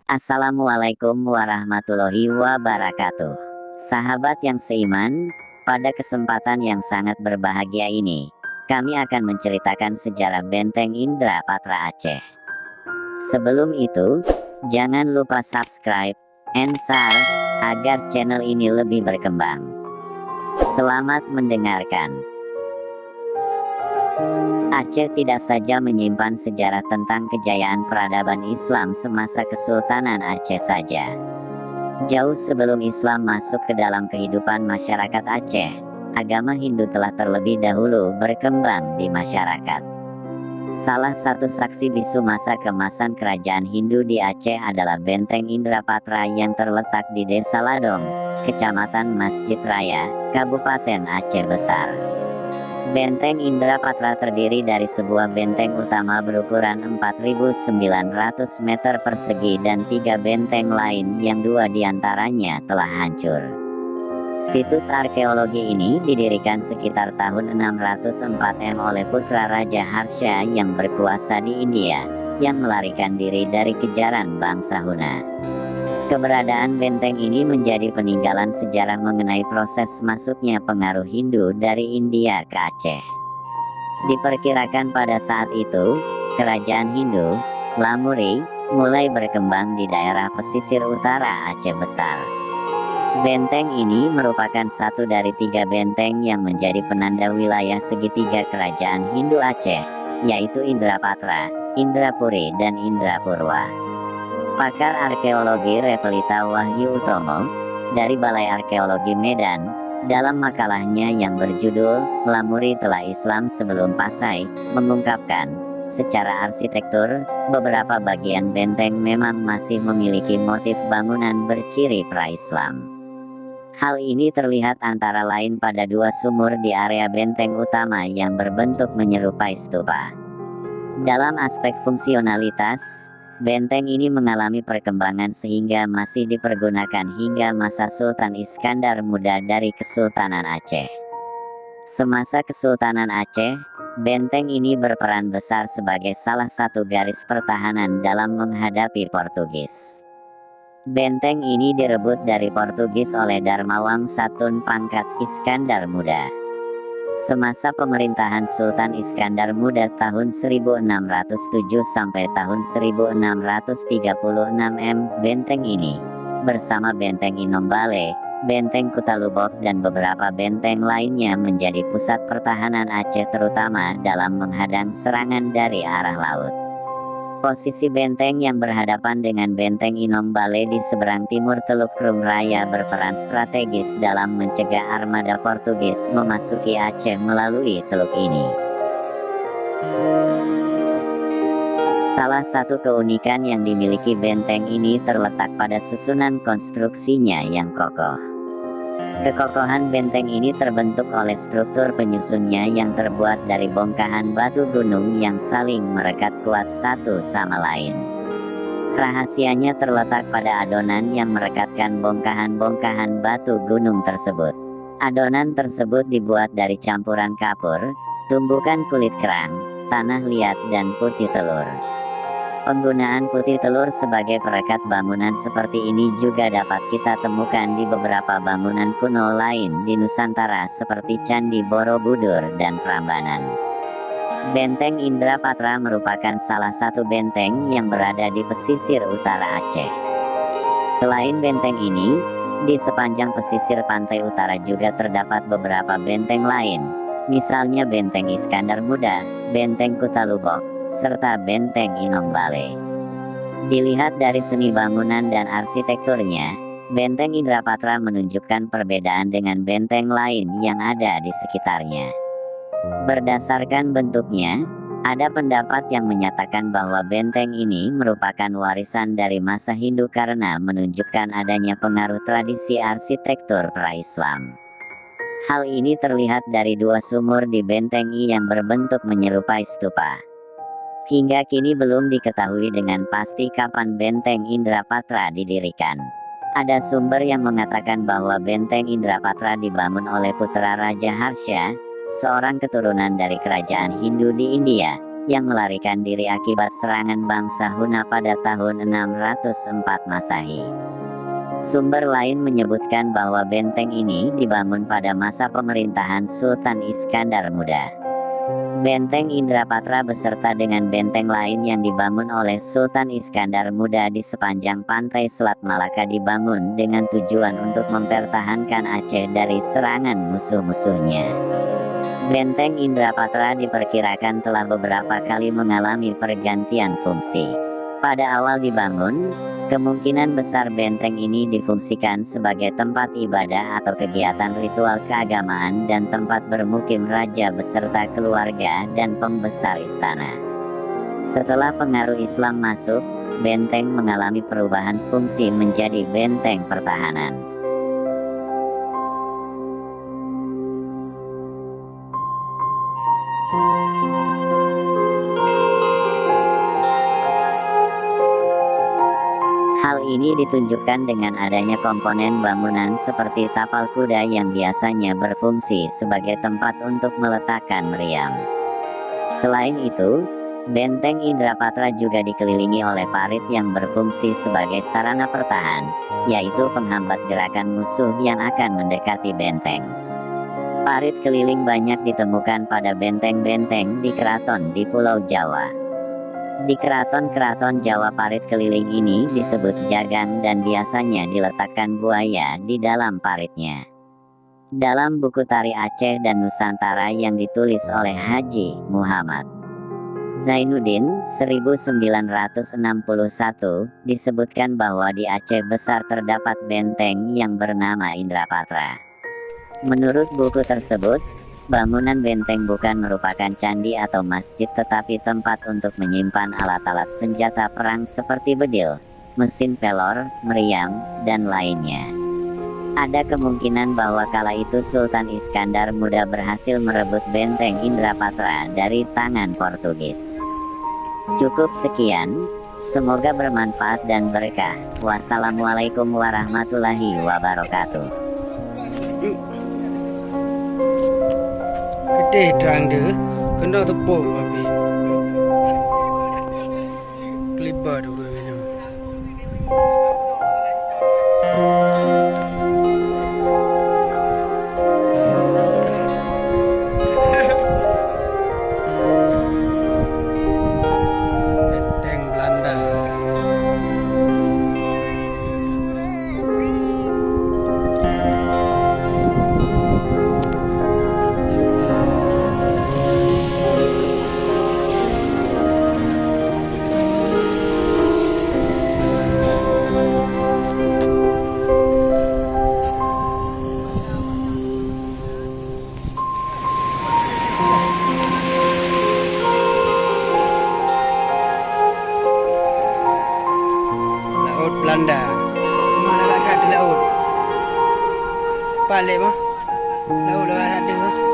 Assalamualaikum warahmatullahi wabarakatuh. Sahabat yang seiman, pada kesempatan yang sangat berbahagia ini, kami akan menceritakan sejarah Benteng Indrapatra Aceh. Sebelum itu, jangan lupa subscribe and share agar channel ini lebih berkembang. Selamat mendengarkan. Aceh tidak saja menyimpan sejarah tentang kejayaan peradaban Islam semasa Kesultanan Aceh saja. Jauh sebelum Islam masuk ke dalam kehidupan masyarakat Aceh, agama Hindu telah terlebih dahulu berkembang di masyarakat. Salah satu saksi bisu masa kemasan kerajaan Hindu di Aceh adalah Benteng Indrapatra yang terletak di Desa Ladong, Kecamatan Masjid Raya, Kabupaten Aceh Besar. Benteng Indrapatra terdiri dari sebuah benteng utama berukuran 4.900 meter persegi dan 3 benteng lain yang 2 diantaranya telah hancur. Situs arkeologi ini didirikan sekitar tahun 604 oleh putra Raja Harsha yang berkuasa di India, yang melarikan diri dari kejaran bangsa Huna. Keberadaan benteng ini menjadi peninggalan sejarah mengenai proses masuknya pengaruh Hindu dari India ke Aceh. Diperkirakan pada saat itu, kerajaan Hindu, Lamuri, mulai berkembang di daerah pesisir utara Aceh Besar. Benteng ini merupakan satu dari 3 benteng yang menjadi penanda wilayah segitiga kerajaan Hindu Aceh, yaitu Indrapatra, Indrapuri dan Indrapurwa. Pakar arkeologi Repelita Wahyu Utomo, dari Balai Arkeologi Medan, dalam makalahnya yang berjudul Lamuri Telah Islam Sebelum Pasai, mengungkapkan, secara arsitektur, beberapa bagian benteng memang masih memiliki motif bangunan berciri pra-Islam. Hal ini terlihat antara lain pada 2 sumur di area benteng utama yang berbentuk menyerupai stupa. Dalam aspek fungsionalitas, benteng ini mengalami perkembangan sehingga masih dipergunakan hingga masa Sultan Iskandar Muda dari Kesultanan Aceh. Semasa Kesultanan Aceh, benteng ini berperan besar sebagai salah satu garis pertahanan dalam menghadapi Portugis. Benteng ini direbut dari Portugis oleh Darmawang Satun pangkat Iskandar Muda. Semasa pemerintahan Sultan Iskandar Muda tahun 1607 sampai tahun 1636 benteng ini, bersama Benteng Inong Bale, Benteng Kutalubok dan beberapa benteng lainnya menjadi pusat pertahanan Aceh terutama dalam menghadang serangan dari arah laut. Posisi benteng yang berhadapan dengan Benteng Inong Bale di seberang timur Teluk Krung Raya berperan strategis dalam mencegah armada Portugis memasuki Aceh melalui teluk ini. Salah satu keunikan yang dimiliki benteng ini terletak pada susunan konstruksinya yang kokoh. Kekokohan benteng ini terbentuk oleh struktur penyusunnya yang terbuat dari bongkahan batu gunung yang saling merekat kuat satu sama lain. Rahasianya terletak pada adonan yang merekatkan bongkahan-bongkahan batu gunung tersebut. Adonan tersebut dibuat dari campuran kapur, tumbukan kulit kerang, tanah liat dan putih telur. Penggunaan putih telur sebagai perekat bangunan seperti ini juga dapat kita temukan di beberapa bangunan kuno lain di Nusantara seperti Candi Borobudur dan Prambanan. Benteng Indrapatra merupakan salah satu benteng yang berada di pesisir utara Aceh. Selain benteng ini, di sepanjang pesisir pantai utara juga terdapat beberapa benteng lain, misalnya Benteng Iskandar Muda, Benteng Kutalubok, serta Benteng Inong Bale. Dilihat dari seni bangunan dan arsitekturnya, Benteng Indrapatra menunjukkan perbedaan dengan benteng lain yang ada di sekitarnya. Berdasarkan bentuknya, ada pendapat yang menyatakan bahwa benteng ini merupakan warisan dari masa Hindu karena menunjukkan adanya pengaruh tradisi arsitektur pra-Islam. Hal ini terlihat dari 2 sumur di benteng yang berbentuk menyerupai stupa. Hingga kini belum diketahui dengan pasti kapan Benteng Indrapatra didirikan. Ada sumber yang mengatakan bahwa Benteng Indrapatra dibangun oleh putra Raja Harsha, seorang keturunan dari kerajaan Hindu di India, yang melarikan diri akibat serangan bangsa Hunna pada tahun 604 Masehi. Sumber lain menyebutkan bahwa benteng ini dibangun pada masa pemerintahan Sultan Iskandar Muda. Benteng Indrapatra beserta dengan benteng lain yang dibangun oleh Sultan Iskandar Muda di sepanjang pantai Selat Malaka dibangun dengan tujuan untuk mempertahankan Aceh dari serangan musuh-musuhnya. Benteng Indrapatra diperkirakan telah beberapa kali mengalami pergantian fungsi. Pada awal dibangun, kemungkinan besar benteng ini difungsikan sebagai tempat ibadah atau kegiatan ritual keagamaan dan tempat bermukim raja beserta keluarga dan pembesar istana. Setelah pengaruh Islam masuk, benteng mengalami perubahan fungsi menjadi benteng pertahanan. Hal ini ditunjukkan dengan adanya komponen bangunan seperti tapal kuda yang biasanya berfungsi sebagai tempat untuk meletakkan meriam. Selain itu, benteng Indrapatra juga dikelilingi oleh parit yang berfungsi sebagai sarana pertahan, yaitu penghambat gerakan musuh yang akan mendekati benteng. Parit keliling banyak ditemukan pada benteng-benteng di keraton di Pulau Jawa. Di keraton-keraton Jawa parit keliling ini disebut jagang dan biasanya diletakkan buaya di dalam paritnya. Dalam buku Tari Aceh dan Nusantara yang ditulis oleh Haji Muhammad Zainuddin 1961 disebutkan bahwa di Aceh Besar terdapat benteng yang bernama Indrapatra. Menurut buku tersebut, bangunan benteng bukan merupakan candi atau masjid tetapi tempat untuk menyimpan alat-alat senjata perang seperti bedil, mesin pelor, meriam, dan lainnya. Ada kemungkinan bahwa kala itu Sultan Iskandar Muda berhasil merebut benteng Indrapatra dari tangan Portugis. Cukup sekian, semoga bermanfaat dan berkah. Wassalamualaikum warahmatullahi wabarakatuh. Kedih terang dia kena tepuk tapi kelibat dulu ini. Benteng Belanda. Laut Belanda. Mana lagi ada laut? Balik mah. Laut lagi ada.